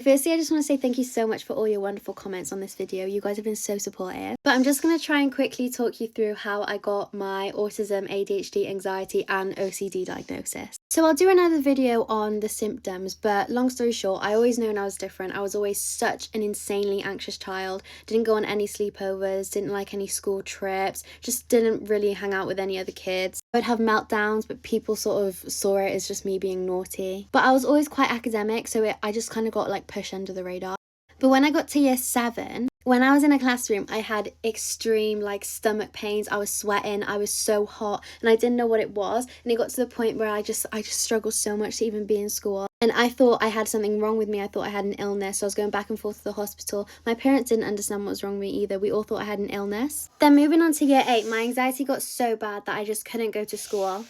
Firstly, I just want to say thank you so much for all your wonderful comments on this video. You guys have been so supportive. But I'm just going to try and quickly talk you through how I got my autism, ADHD, anxiety and OCD diagnosis. So I'll do another video on the symptoms, but long story short, I always known I was different. I was always such an insanely anxious child, didn't go on any sleepovers, didn't like any school trips, just didn't really hang out with any other kids. I'd have meltdowns, but people sort of saw it as just me being naughty. But I was always quite academic, so I just kind of got like pushed under the radar. But when I got to year 7, when I was in a classroom, I had extreme like stomach pains. I was sweating, I was so hot, and I didn't know what it was. And it got to the point where I just struggled so much to even be in school. And I thought I had something wrong with me. I thought I had an illness. So I was going back and forth to the hospital. My parents didn't understand what was wrong with me either. We all thought I had an illness. Then moving on to year 8, my anxiety got so bad that I just couldn't go to school.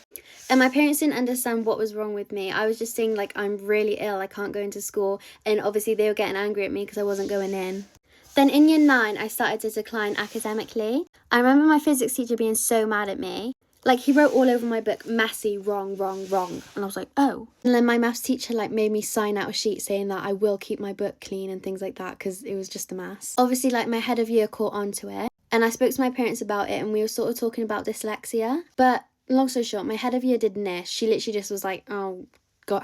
And my parents didn't understand what was wrong with me. I was just saying like, I'm really ill, I can't go into school. And obviously they were getting angry at me because I wasn't going in. Then in year 9, I started to decline academically. I remember my physics teacher being so mad at me. Like, he wrote all over my book, messy, wrong, wrong, wrong. And I was like, oh. And then my maths teacher like made me sign out a sheet saying that I will keep my book clean and things like that because it was just a mess. Obviously, like, my head of year caught on to it. And I spoke to my parents about it and we were sort of talking about dyslexia. But long story short, my head of year did NIST. She literally just was like, oh,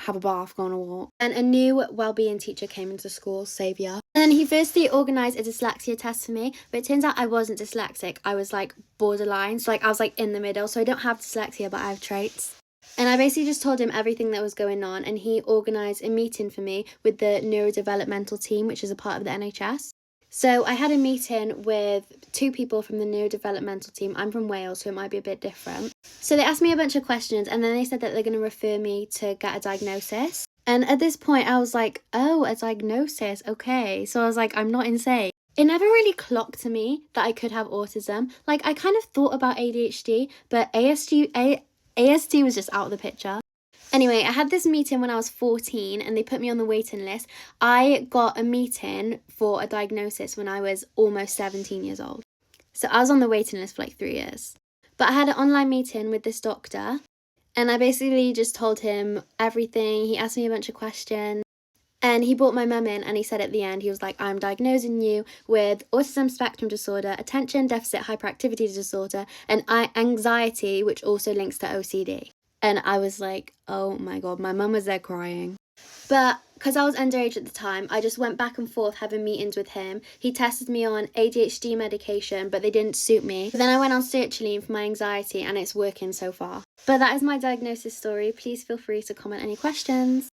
have a bath, go on a walk. And a new wellbeing teacher came into school, Saviour. And then he firstly organised a dyslexia test for me, but it turns out I wasn't dyslexic. I was like borderline, so like I was like in the middle. So I don't have dyslexia, but I have traits. And I basically just told him everything that was going on, and he organised a meeting for me with the neurodevelopmental team, which is a part of the NHS. So I had a meeting with 2 people from the neurodevelopmental team. I'm from Wales, so it might be a bit different. So they asked me a bunch of questions and then they said that they're going to refer me to get a diagnosis. And at this point I was like, oh, a diagnosis, okay. So I was like, I'm not insane. It never really clocked to me that I could have autism. Like, I kind of thought about ADHD, but ASD was just out of the picture. Anyway, I had this meeting when I was 14 and they put me on the waiting list. I got a meeting for a diagnosis when I was almost 17 years old. So I was on the waiting list for like 3 years. But I had an online meeting with this doctor and I basically just told him everything. He asked me a bunch of questions and he brought my mum in and he said at the end, he was like, I'm diagnosing you with autism spectrum disorder, attention deficit hyperactivity disorder, and anxiety, which also links to OCD. And I was like, oh my God, my mum was there crying. But because I was underage at the time, I just went back and forth having meetings with him. He tested me on ADHD medication, but they didn't suit me. But then I went on sertraline for my anxiety and it's working so far. But that is my diagnosis story. Please feel free to comment any questions.